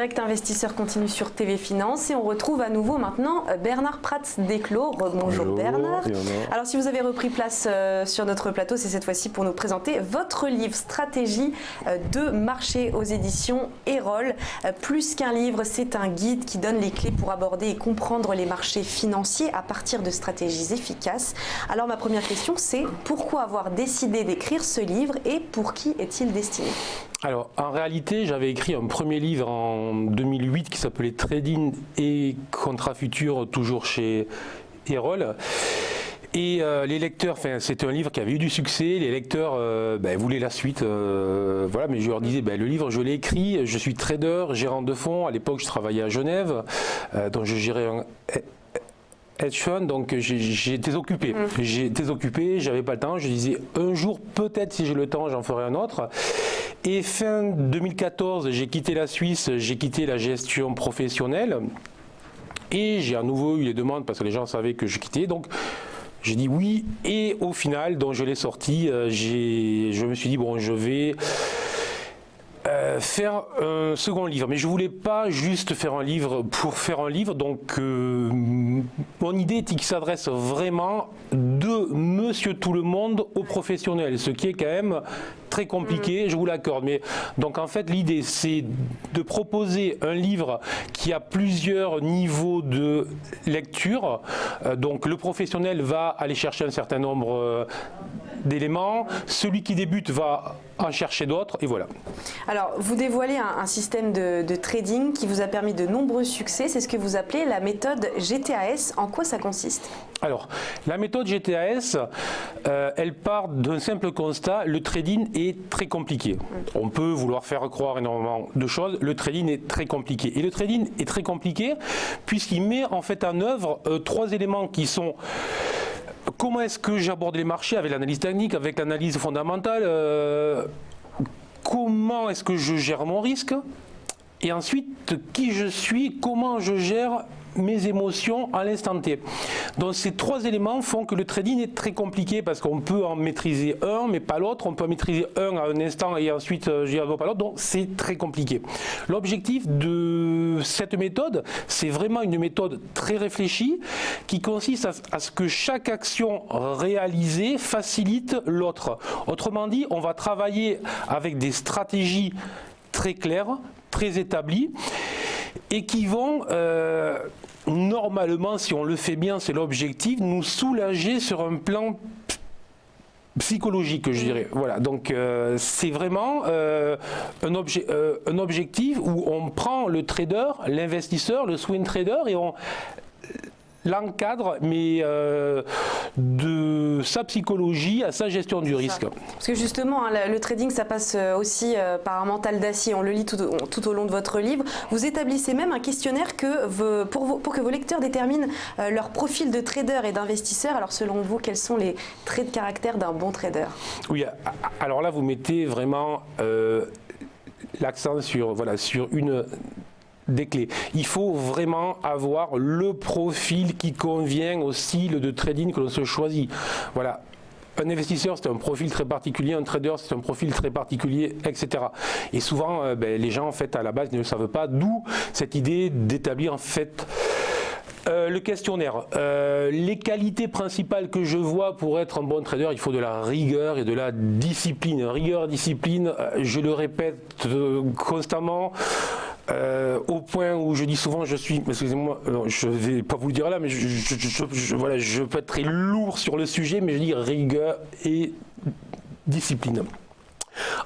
Direct Investisseur continue sur TV Finance et on retrouve à nouveau maintenant Bernard Prats-Desclos. Bonjour Bernard. Alors si vous avez repris place sur notre plateau, c'est cette fois-ci pour nous présenter votre livre Stratégie de marché aux éditions Erol. Plus qu'un livre, c'est un guide qui donne les clés pour aborder et comprendre les marchés financiers à partir de stratégies efficaces. Alors ma première question, c'est pourquoi avoir décidé d'écrire ce livre et pour qui est-il destiné? Alors, en réalité, j'avais écrit un premier livre en 2008 qui s'appelait Trading et Contrats Futurs, toujours chez Erol. Et les lecteurs, c'était un livre qui avait eu du succès, les lecteurs voulaient la suite, voilà, mais je leur disais, le livre je l'ai écrit, je suis trader, gérant de fonds, à l'époque je travaillais à Genève, donc je gérais un hedge fund, donc j'étais occupé. J'avais pas le temps, je disais un jour peut-être si j'ai le temps j'en ferai un autre. Et fin 2014, j'ai quitté la Suisse, j'ai quitté la gestion professionnelle et j'ai à nouveau eu les demandes parce que les gens savaient que je quittais. Donc j'ai dit oui et au final, donc je l'ai sorti, je me suis dit bon, je vais faire un second livre, mais je voulais pas juste faire un livre pour faire un livre, donc mon idée est qu'il s'adresse vraiment de monsieur tout le monde aux professionnels, ce qui est quand même très compliqué, je vous l'accorde. Mais donc en fait l'idée c'est de proposer un livre qui a plusieurs niveaux de lecture, donc le professionnel va aller chercher un certain nombre d'éléments, celui qui débute va en chercher d'autres et voilà. Alors vous dévoilez un système de trading qui vous a permis de nombreux succès, c'est ce que vous appelez la méthode GTAS. En quoi ça consiste? Alors la méthode GTAS, elle part d'un simple constat, le trading est très compliqué. On peut vouloir faire croire énormément de choses, le trading est très compliqué. Et le trading est très compliqué puisqu'il met en fait en œuvre trois éléments qui sont: comment est-ce que j'aborde les marchés avec l'analyse technique, avec l'analyse fondamentale, comment est-ce que je gère mon risque, et ensuite qui je suis, comment je gère mes émotions à l'instant T. Donc ces trois éléments font que le trading est très compliqué parce qu'on peut en maîtriser un mais pas l'autre, on peut en maîtriser un à un instant et ensuite pas l'autre, donc c'est très compliqué. L'objectif de cette méthode, c'est vraiment une méthode très réfléchie qui consiste à ce que chaque action réalisée facilite l'autre. Autrement dit, on va travailler avec des stratégies très claires, très établies et qui vont normalement, si on le fait bien, c'est l'objectif, nous soulager sur un plan psychologique, je dirais. Voilà, donc c'est vraiment un objectif où on prend le trader, l'investisseur, le swing trader et on l'encadre, mais de sa psychologie à sa gestion du risque. Parce que justement, le trading, ça passe aussi par un mental d'acier. On le lit tout au long de votre livre. Vous établissez même un questionnaire pour que vos lecteurs déterminent leur profil de trader et d'investisseur. Alors selon vous, quels sont les traits de caractère d'un bon trader? Oui, alors là, vous mettez vraiment l'accent sur une des clés. Il faut vraiment avoir le profil qui convient au style de trading que l'on se choisit. Voilà. Un investisseur, c'est un profil très particulier, un trader, c'est un profil très particulier, etc. Et souvent, les gens, en fait, à la base, ne le savent pas, d'où cette idée d'établir, en fait, le questionnaire. Les qualités principales que je vois pour être un bon trader, il faut de la rigueur et de la discipline. Rigueur, discipline, je le répète constamment. Au point où je dis souvent, excusez-moi, je ne vais pas vous le dire là, mais je peux être très lourd sur le sujet, mais je dis rigueur et discipline.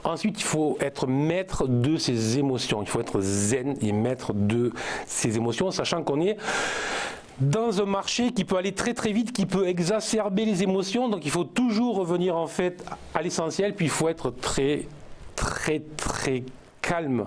Ensuite, il faut être maître de ses émotions, il faut être zen et maître de ses émotions, sachant qu'on est dans un marché qui peut aller très très vite, qui peut exacerber les émotions, donc il faut toujours revenir en fait à l'essentiel, puis il faut être très très très calme,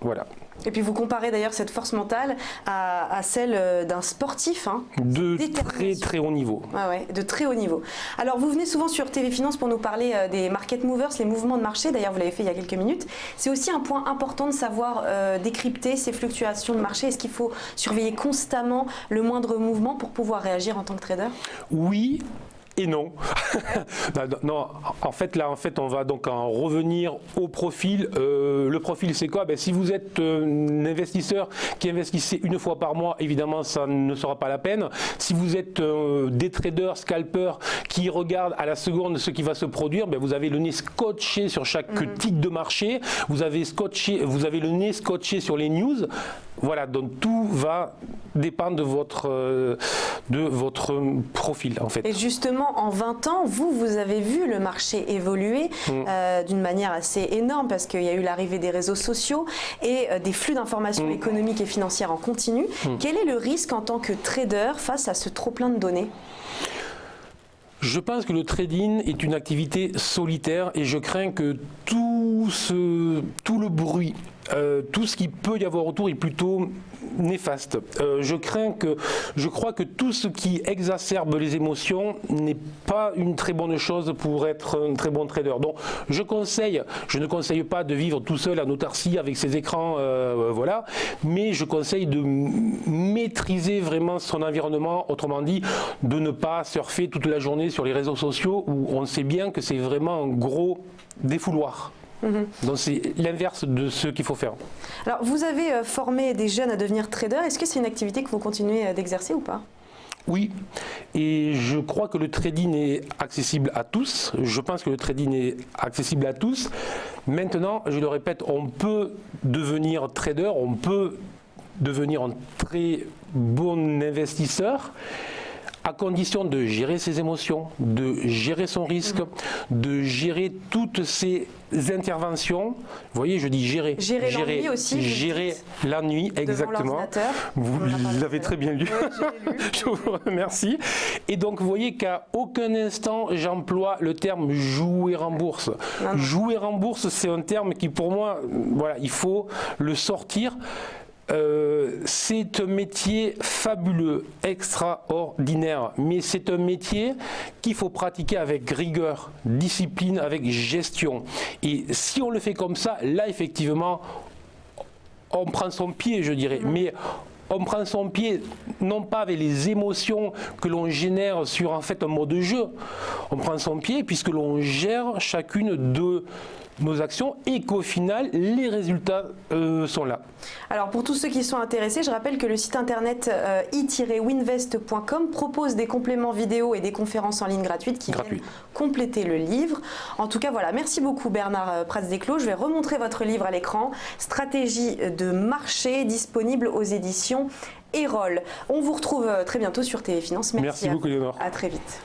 voilà. Et puis vous comparez d'ailleurs cette force mentale à celle d'un sportif. De très très haut niveau. Ouais, de très haut niveau. Alors vous venez souvent sur TV Finance pour nous parler des market movers, les mouvements de marché. D'ailleurs vous l'avez fait il y a quelques minutes. C'est aussi un point important de savoir décrypter ces fluctuations de marché. Est-ce qu'il faut surveiller constamment le moindre mouvement pour pouvoir réagir en tant que trader? Oui. et non. Non, en fait, on va donc en revenir au profil. Le profil, c'est quoi? Si vous êtes un investisseur qui investissez une fois par mois, évidemment, ça ne sera pas la peine. Si vous êtes des traders, scalpers, qui regardent à la seconde ce qui va se produire, vous avez le nez scotché sur chaque titre de marché, vous avez le nez scotché sur les news. Voilà, donc tout va dépendre de votre profil, en fait. Et justement, en 20 ans, vous avez vu le marché évoluer d'une manière assez énorme parce qu'il y a eu l'arrivée des réseaux sociaux et des flux d'informations économiques et financières en continu. Quel est le risque en tant que trader face à ce trop-plein de données ? Je pense que le trading est une activité solitaire et je crains que tout le bruit, tout ce qu'il peut y avoir autour est plutôt néfaste. Je crois que tout ce qui exacerbe les émotions n'est pas une très bonne chose pour être un très bon trader. Donc je ne conseille pas de vivre tout seul en autarcie avec ses écrans, voilà, mais je conseille de maîtriser vraiment son environnement, autrement dit, de ne pas surfer toute la journée sur les réseaux sociaux où on sait bien que c'est vraiment un gros défouloir. Donc c'est l'inverse de ce qu'il faut faire. Alors vous avez formé des jeunes à devenir traders. Est-ce que c'est une activité que vous continuez d'exercer ou pas ? Oui, et je crois que le trading est accessible à tous. Je pense que le trading est accessible à tous. Maintenant, je le répète, on peut devenir trader, on peut devenir un très bon investisseur, à condition de gérer ses émotions, de gérer son risque, de gérer toutes ses interventions. Vous voyez, je dis gérer. Gérer l'ennui aussi. Gérer l'ennui, exactement. Vous l'avez très bien lu. Ouais, je vous remercie. Et donc, vous voyez qu'à aucun instant, j'emploie le terme jouer en bourse. Non. Jouer en bourse, c'est un terme qui, pour moi, voilà, il faut le sortir. C'est un métier fabuleux, extraordinaire, mais c'est un métier qu'il faut pratiquer avec rigueur, discipline, avec gestion. Et si on le fait comme ça, là effectivement, on prend son pied, je dirais. Mais on prend son pied non pas avec les émotions que l'on génère sur en fait un mode de jeu. On prend son pied puisque l'on gère chacune de nos actions et qu'au final, les résultats sont là. Alors pour tous ceux qui sont intéressés, je rappelle que le site internet i-winvest.com propose des compléments vidéo et des conférences en ligne gratuites qui viennent compléter le livre. En tout cas, voilà, merci beaucoup Bernard Pratz-Desclos. Je vais remontrer votre livre à l'écran, Stratégie de marché, disponible aux éditions Erol. On vous retrouve très bientôt sur TV Finance. Merci beaucoup, Léonore. À très vite.